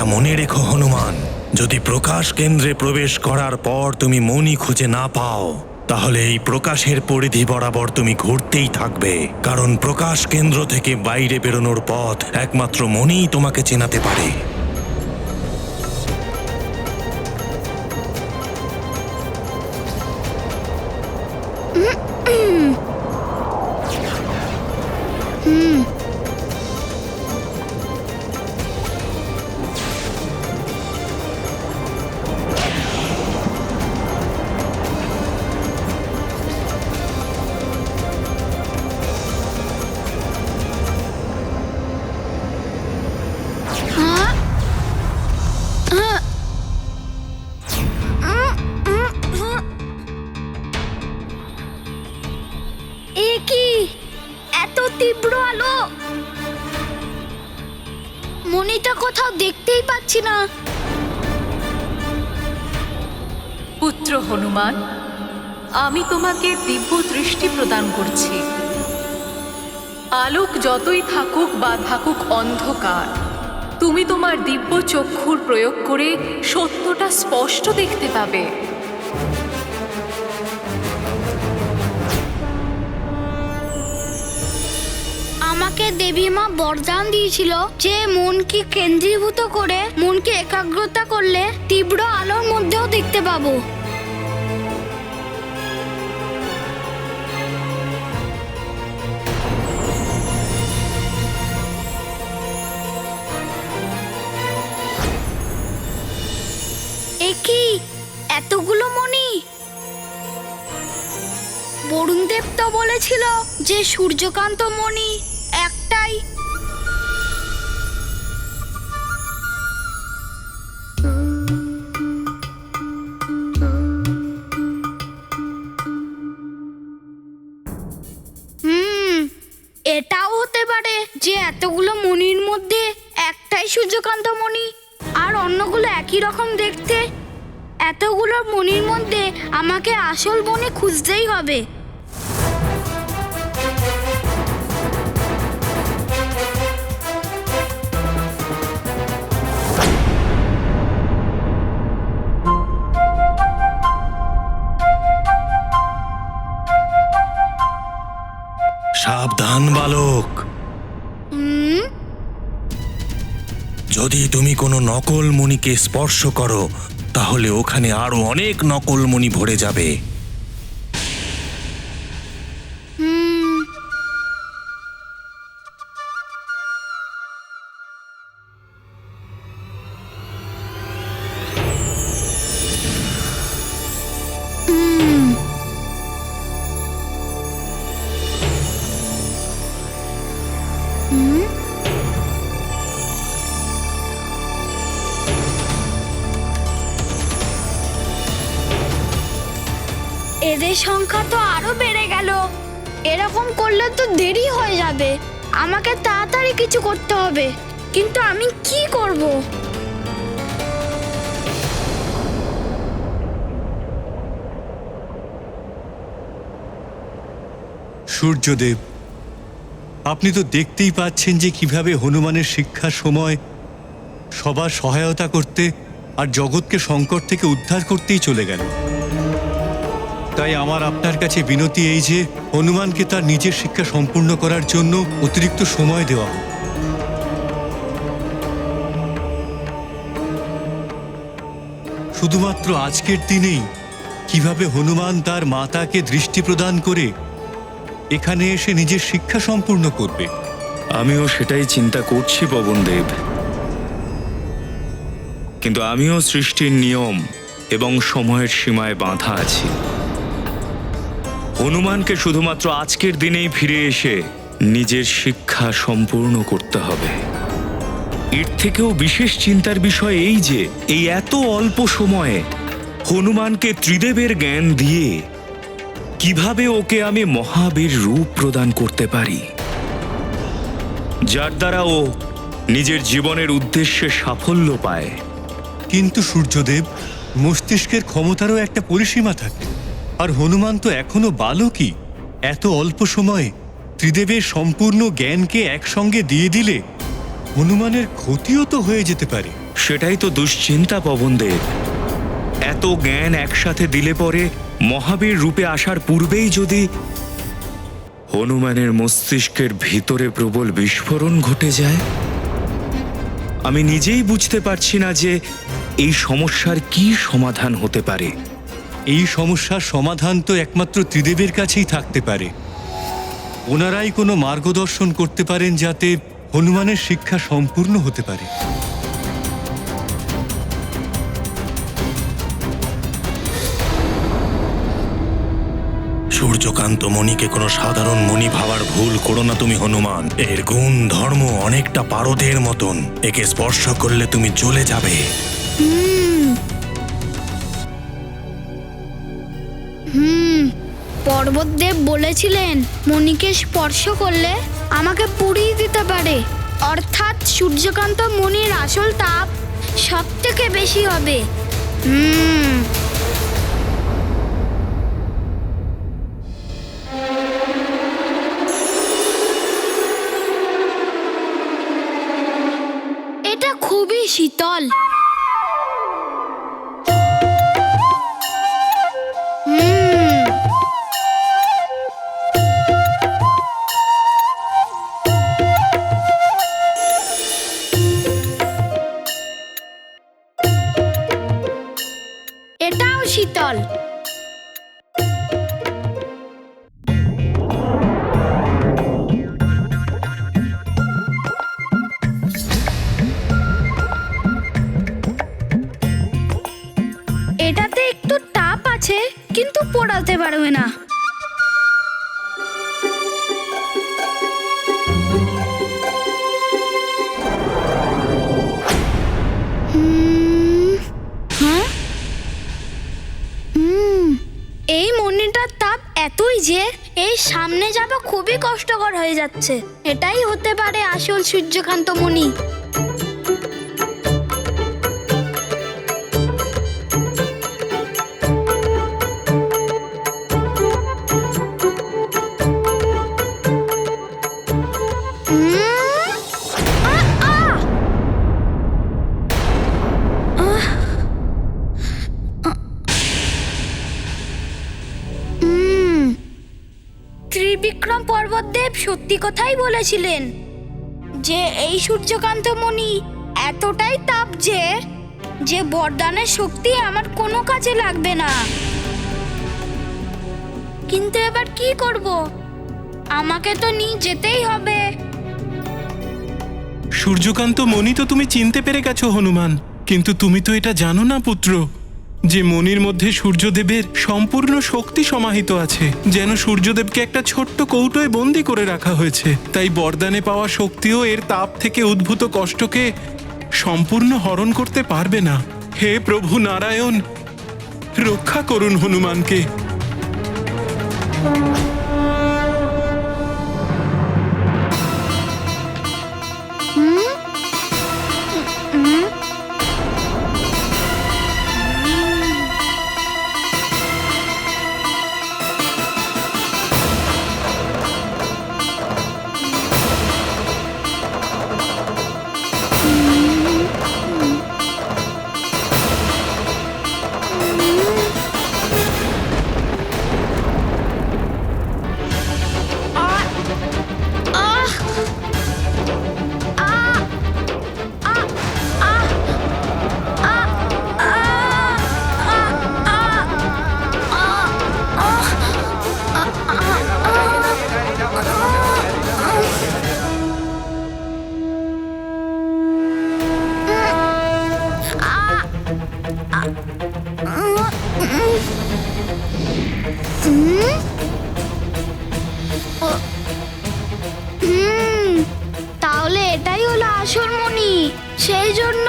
এটা মনে রেখো হনুমান, যদি প্রকাশ কেন্দ্রে প্রবেশ করার পর তুমি মণি খুঁজে না পাও, তাহলে এই প্রকাশের পরিধি বরাবর তুমি ঘুরতেই থাকবে, কারণ প্রকাশ কেন্দ্র থেকে বাইরে বেরোনোর পথ একমাত্র মণিই তোমাকে চেনাতে পারে। এ কি এত তীব্র আলো! মণিটা কোথাও দেখতেই পাচ্ছি না। পুত্র হনুমান, আমি তোমাকে দিব্য দৃষ্টি প্রদান করছি। আলোক যতই থাকুক বা থাকুক অন্ধকার, তুমি তোমার দিব্য চক্ষুর প্রয়োগ করে সত্যটা স্পষ্ট দেখতে পাবে। আমাকে দেবী মা বরদান দিয়েছিল যে মনকে কেন্দ্রীভূত করে মনকে একাগ্রতা করলে তীব্র আলোর মধ্যেও দেখতে পাবো। এ কি এতগুলো মণি! বরুণদেব তো বলেছিল যে সূর্যকান্ত মণি একটাই। এটাও হতে পারে যে এতগুলো মণির মধ্যে একটাই সূর্যকান্ত মণি, আর অন্যগুলো একই রকম দেখতে। এতগুলো মণির মধ্যে আমাকে আসল মণি খুঁজতেই হবে। সাবধান বালক, যদি তুমি কোনো নকল মণিকে স্পর্শ করো, তাহলে ওখানে আরো অনেক নকল মণি ভরে যাবে। এদের সংখ্যা তো আরো বেড়ে গেল। এরকম করলে তো দেরি হয়ে যাবে। আমাকে তাড়াতাড়ি কিছু করতে হবে, কিন্তু আমি কি করব? সূর্যদেব, আপনি তো দেখতেই পাচ্ছেন যে কিভাবে হনুমানের শিক্ষার সময় সবার সহায়তা করতে আর জগৎকে সংকট থেকে উদ্ধার করতেই চলে গেল। তাই আমার আপনার কাছে বিনতি এই যে হনুমানকে তার নিজের শিক্ষা সম্পূর্ণ করার জন্য অতিরিক্ত সময় দেওয়া হোক। শুধুমাত্র আজকের দিনেই কিভাবে হনুমান তার মাতাকে দৃষ্টি প্রদান করে এখানে এসে নিজের শিক্ষা সম্পূর্ণ করবে। আমিও সেটাই চিন্তা করছি পবনদেব, কিন্তু আমিও সৃষ্টির নিয়ম এবং সময়ের সীমায় বাঁধা আছি। হনুমানকে শুধুমাত্র আজকের দিনেই ফিরে এসে নিজের শিক্ষা সম্পূর্ণ করতে হবে। এর থেকেও বিশেষ চিন্তার বিষয় এই যে এই এত অল্প সময়ে হনুমানকে ত্রিদেবের জ্ঞান দিয়ে কিভাবে ওকে আমি মহাবীর রূপ প্রদান করতে পারি, যার দ্বারা ও নিজের জীবনের উদ্দেশ্যে সাফল্য পায়। কিন্তু সূর্যদেব, মস্তিষ্কের ক্ষমতারও একটা পরিসীমা থাকে, আর হনুমান তো এখনো বালকই। এত অল্প সময়ে ত্রিদেবের সম্পূর্ণ জ্ঞানকে একসঙ্গে দিয়ে দিলে হনুমানের ক্ষতিও তো হয়ে যেতে পারে। সেটাই তো দুশ্চিন্তা পবনদেব। এত জ্ঞান একসাথে দিলে পরে মহাবীর রূপে আসার পূর্বেই যদি হনুমানের মস্তিষ্কের ভিতরে প্রবল বিস্ফোরণ ঘটে যায়, আমি নিজেই বুঝতে পারছি না যে এই সমস্যার কি সমাধান হতে পারে। এই সমস্যার সমাধান তো একমাত্র ত্রিদেবের কাছেই থাকতে পারে। ওনারাই কোনো মার্গদর্শন করতে পারেন যাতে হনুমানের শিক্ষা সম্পূর্ণ হতে পারে। সূর্যকান্ত মণিকে কোনো সাধারণ মণি ভাবার ভুল করো না তুমি হনুমান। এর গুণ ধর্ম অনেকটা পারদের মতন, একে স্পর্শ করলে তুমি জ্বলে যাবে। পর্বতদেব বলেছিলেন মণিকে স্পর্শ করলে আমাকে পুড়িয়ে দিতে পারে, অর্থাৎ সূর্যকান্ত মণির আসল তাপ সব থেকে বেশি হবে। এটা খুবই শীতল। এটাও শীতল। এটাতে একটু তাপ আছে কিন্তু পোড়াতে পারবে না। এই মণিটার তাপ এতই যে এই সামনে যাওয়া খুবই কষ্টকর হয়ে যাচ্ছে। এটাই হতে পারে আসল সূর্যকান্ত মণি। ত্রিবিক্রম পর্বতদেব সত্যি কথাই বলেছিলেন যে এই সূর্যকান্ত মণি এতটাই তাপ যে বরদানের শক্তি আমার কোনো কাজে লাগবে না। কিন্তু এবার কি করব? আমাকে তো নিয়ে যেতেই হবে। সূর্যকান্ত মণি তো তুমি চিনতে পেরে গেছো হনুমান, কিন্তু তুমি তো এটা জানো না পুত্র যে মণির মধ্যে সূর্যদেবের সম্পূর্ণ শক্তি সমাহিত আছে, যেন সূর্যদেবকে একটা ছোট্ট কৌটোয় বন্দি করে রাখা হয়েছে। তাই বরদানে পাওয়া শক্তিও এর তাপ থেকে উদ্ভূত কষ্টকে সম্পূর্ণ হরণ করতে পারবে না। হে প্রভু নারায়ণ, রক্ষা করুন হনুমানকে। তাহলে এটাই হলো আসল মণি, সেই জন্য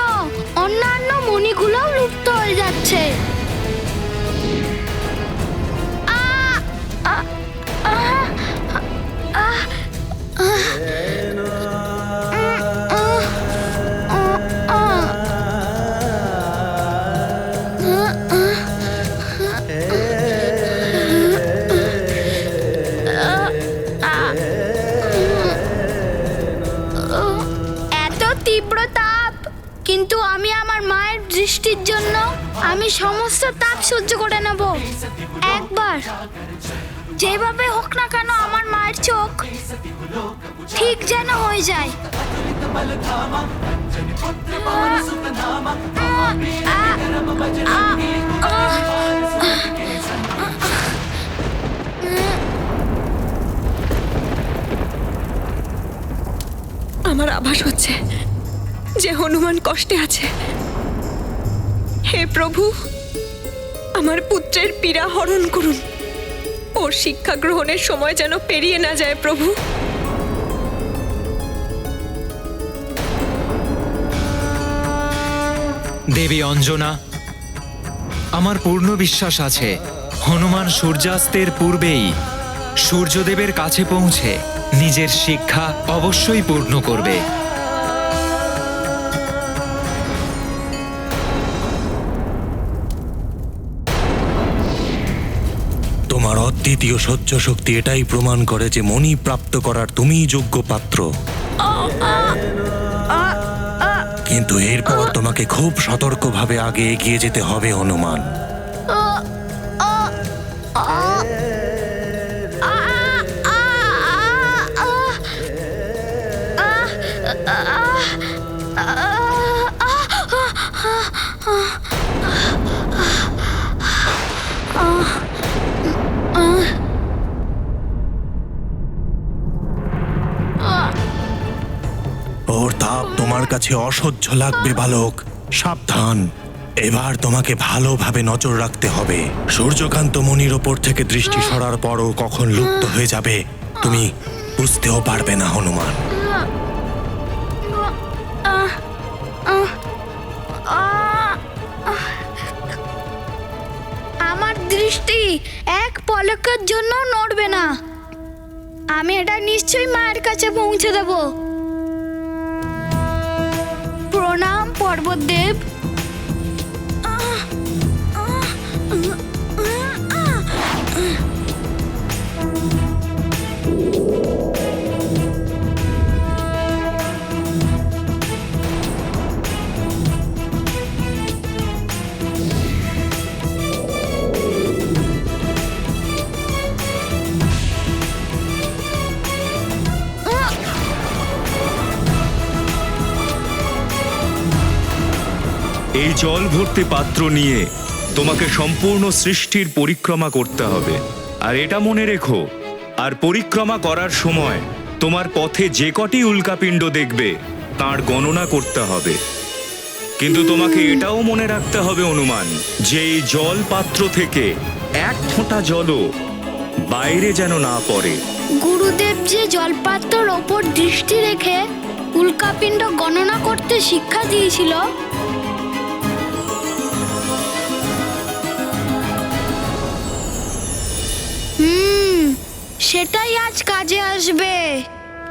অন্যান্য মণিগুলোও লুপ্ত হয়ে যাচ্ছে। কিন্তু আমি আমার মায়ের দৃষ্টির জন্য আমি সমস্ত তাপ সহ্য করে নেব। একবার যেভাবে হোক না কেন আমার মায়ের চোখ ঠিক যেন হয়ে যায়। আমার আভাস হচ্ছে যে হনুমান কষ্টে আছে। হে প্রভু, আমার পুত্রের পীড়া হরণ করুন। ওর শিক্ষা গ্রহণের সময় যেন পেরিয়ে না যায় প্রভু। দেবী অঞ্জনা, আমার পূর্ণ বিশ্বাস আছে হনুমান সূর্যাস্তের পূর্বেই সূর্যদেবের কাছে পৌঁছে নিজের শিক্ষা অবশ্যই পূর্ণ করবে। তোমার অদ্বিতীয় সহ্য শক্তি এটাই প্রমাণ করে যে মণি প্রাপ্ত করার তুমিই যোগ্য পাত্র। কিন্তু এরপর তোমাকে খুব সতর্কভাবে আগে এগিয়ে যেতে হবে হনুমান। ওর তাপ তোমার কাছে অসহ্য লাগবে বালক, সাবধান। এবার তোমাকে ভালোভাবে নজর রাখতে হবে। সূর্যকান্ত মণির ওপর থেকে দৃষ্টি সরার পরও কখন লুপ্ত হয়ে যাবে তুমি বুঝতেও পারবে না হনুমান। আমার দৃষ্টি এক পলকের জন্য নড়বে না। আমি এটা নিশ্চয়ই মায়ের কাছে পৌঁছে দেব। প্রণাম পর্বতদেব। এই জল ভর্তি পাত্র নিয়ে তোমাকে সম্পূর্ণ সৃষ্টির পরিক্রমা করতে হবে। আর এটা মনে রেখো, আর পরিক্রমা করার সময় তোমার পথে যে কটি উল্কাপিণ্ড দেখবে তার গণনা করতে হবে। কিন্তু তোমাকে এটাও মনে রাখতে হবে হনুমান, যে এই জল পাত্র থেকে এক ফোঁটা জলও বাইরে যেন না পড়ে। গুরুদেব যে জলপাত্রর ওপর দৃষ্টি রেখে উল্কাপিণ্ড গণনা করতে শিক্ষা দিয়েছিল, সেটাই আজ কাজে আসবে।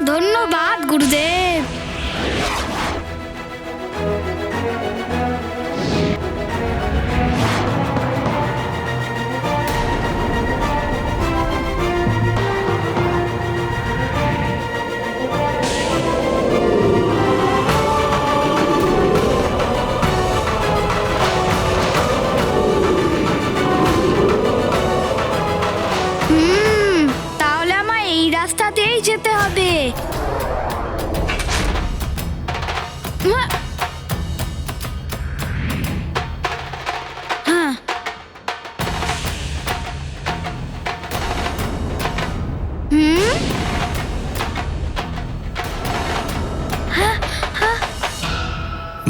ধন্যবাদ গুরুদেব। তাহলে আমার এই রাস্তাতেই যেতে হবে। হ্যাঁ,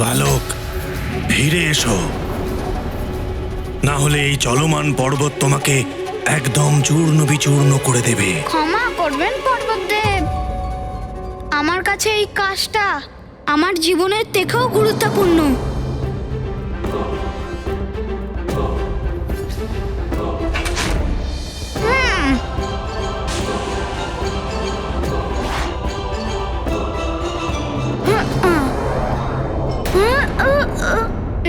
বালক, ফিরে এসো, না হলে এই চলমান পর্বত তোমাকে একদম চূর্ণ বিচূর্ণ করে দেবে। ক্ষমা করবেন পর্বতদেব, আমার কাছে এই কাজটা আমার জীবনের থেকেও গুরুত্বপূর্ণ।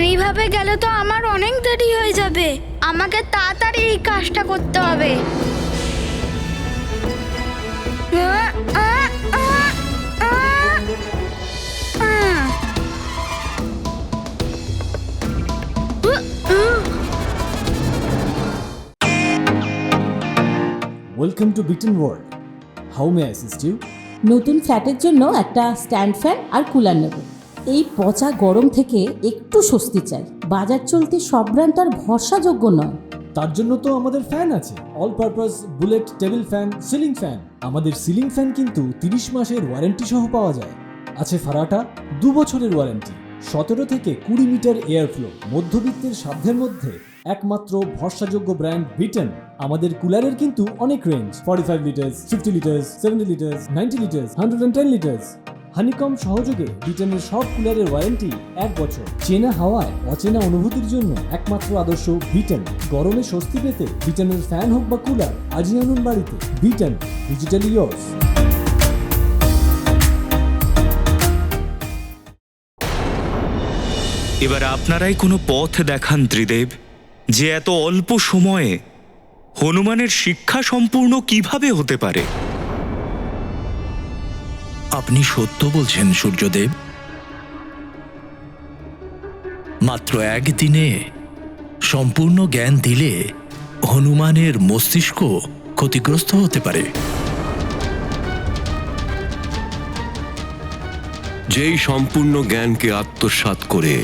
এইভাবে গেলে তো আমার অনেক দেরি হয়ে যাবে। আমাকে তাড়াতাড়ি এই কাজটা করতে হবে। Welcome to Bitten world. How may assist you? নতুন ফ্ল্যাটের জন্য একটা স্ট্যান্ড ফ্যান আর কুলার নেব। এই পচা গরম থেকে একটু স্বস্তি চাই। বাজার চলতে সব ব্র্যান্ড আর ভরসাযোগ্য নয়। তার জন্য তো আমাদের ফ্যান আছে, all purpose bullet table fan, ceiling fan. আমাদের সিলিং ফ্যান কিন্তু 30 মাসের ওয়ারেন্টি সহ পাওয়া যায়। আছে ফারাটা 2 বছরের ওয়ারেন্টি, 17 থেকে 20 মিটার এয়ার ফ্লো, মধ্যবিত্তের সাধ্যের মধ্যে একমাত্র ভরসাযোগ্য ব্র্যান্ড বিটেন। আমাদের কুলারের কিন্তু অনেক range, 45 litres, 50 litres, 70 litres, 90 litres, 110 litres. Honeycomb সহযোগে বিটেনের সব কুলারের ওয়ারেন্টি 1 বছর। চেনা হাওয়ায় অচেনা অনুভূতির জন্য একমাত্র আদর্শ বিটেন। গরমে স্বস্তি পেতে বিটেনের ফ্যান হোক বা কুলার, আজই আনুন বাড়িতে। Beaten, digitally years. এবার আপনারাই কোনো পথ দেখান ত্রিদেব, যে এত অল্প সময়ে হনুমানের শিক্ষা সম্পূর্ণ কিভাবে হতে পারে। আপনি সত্য বলছেন সূর্যদেব। মাত্র একদিনে সম্পূর্ণ জ্ঞান দিলে হনুমানের মস্তিষ্ক ক্ষতিগ্রস্ত হতে পারে। যেই সম্পূর্ণ জ্ঞানকে আত্মসাৎ করে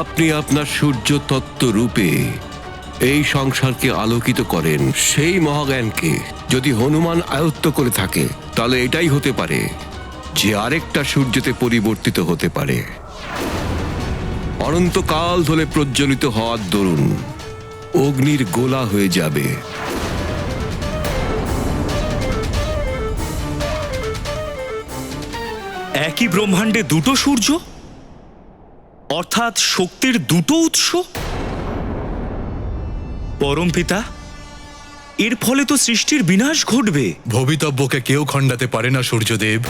আপনি আপনার সূর্য তত্ত্ব রূপে এই সংসারকে আলোকিত করেন, সেই মহাজ্ঞানকে যদি হনুমান আয়ত্ত করে থাকে, তাহলে এটাই হতে পারে যে আরেকটা সূর্যতে পরিবর্তিত হতে পারে। অনন্তকাল ধরে প্রজ্বলিত হওয়ার দরুন অগ্নির গোলা হয়ে যাবে। একই ব্রহ্মাণ্ডে দুটো সূর্য, অর্থাৎ শক্তির দুটো উৎস। পরমপিতা, এর ফলে তো সৃষ্টির বিনাশ ঘটবে। ভবিতব্যকে কেউ খণ্ডাতে পারে না সূর্যদেব।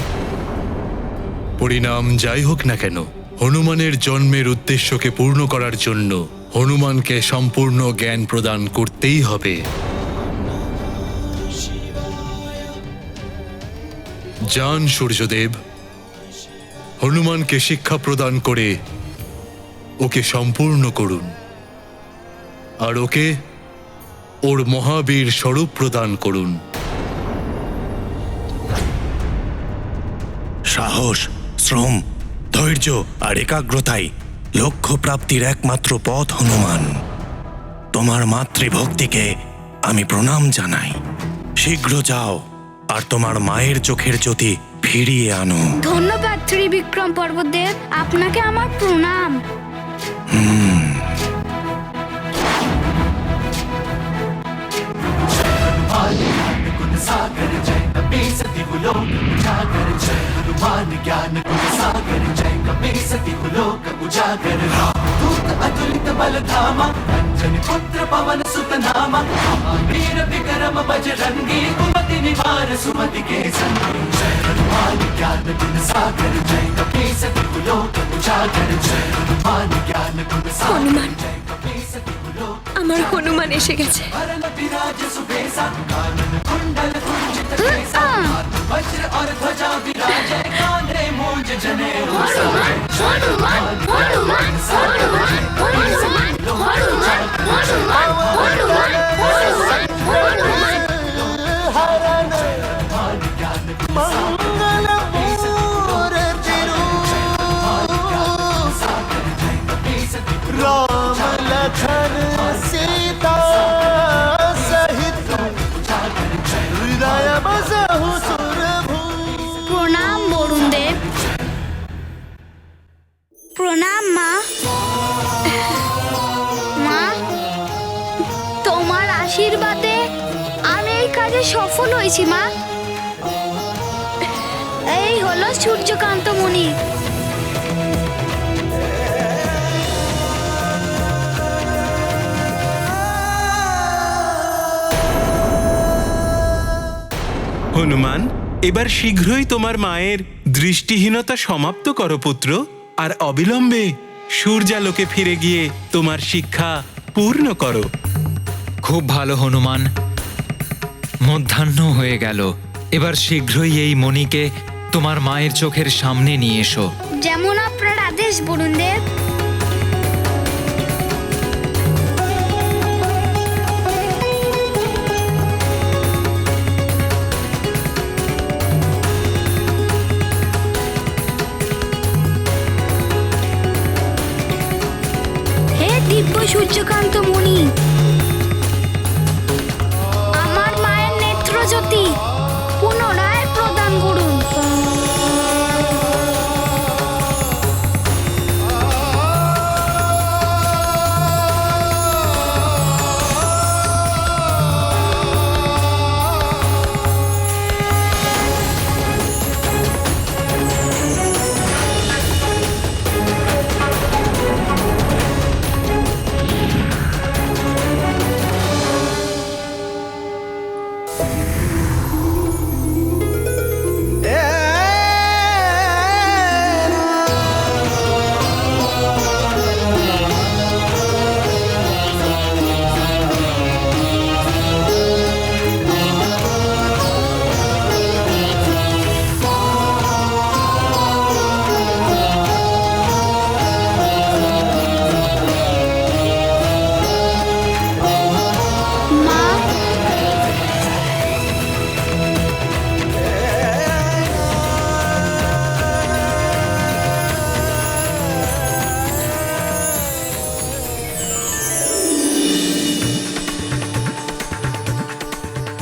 পরিণাম যাই হোক না কেন, হনুমানের জন্মের উদ্দেশ্যকে পূর্ণ করার জন্য হনুমানকে সম্পূর্ণ জ্ঞান প্রদান করতেই হবে। যান সূর্যদেব, হনুমানকে শিক্ষা প্রদান করে ওকে সম্পূর্ণ করুন, আর ওকে ওর মহাবীর স্বরূপ প্রদান করুন। সাহস, শ্রম, ধৈর্য আর একাগ্রতাই লক্ষ্য প্রাপ্তির একমাত্র পথ হনুমান। তোমার মাতৃভক্তিকে আমি প্রণাম জানাই। শীঘ্র যাও আর তোমার মায়ের চোখের জ্যোতি ফিরিয়ে আনো। ধন্যবাদ ত্রিবিক্রম পর্বতদেব, আপনাকে আমার প্রণাম। হনুমান, আমার হনুমান এসে গেছে। প্রণাম বরুণ দেব। প্রণাম মা। মা, তোমার আশীর্বাদে আমি এই কাজে সফল হয়েছি মা। এই হলো সূর্যকান্ত মণি। হনুমান, এবার শীঘ্রই তোমার মায়ের দৃষ্টিহীনতা সমাপ্ত করো পুত্র, আর অবিলম্বে সূর্যালোকে ফিরে গিয়ে তোমার শিক্ষা পূর্ণ করো। খুব ভালো হনুমান, মধ্যাহ্ন হয়ে গেল। এবার শীঘ্রই এই মণিকে তোমার মায়ের চোখের সামনে নিয়ে এসো। যেমন আপনার আদেশ বরুণ দেব। সূর্যকান্ত মণি, আমার মায়ের নেত্রজ্যোতি পুনরায় প্রদান করুন।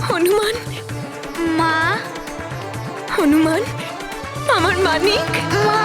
হনুমান, মা, হনুমান, আমার মানিক। মা।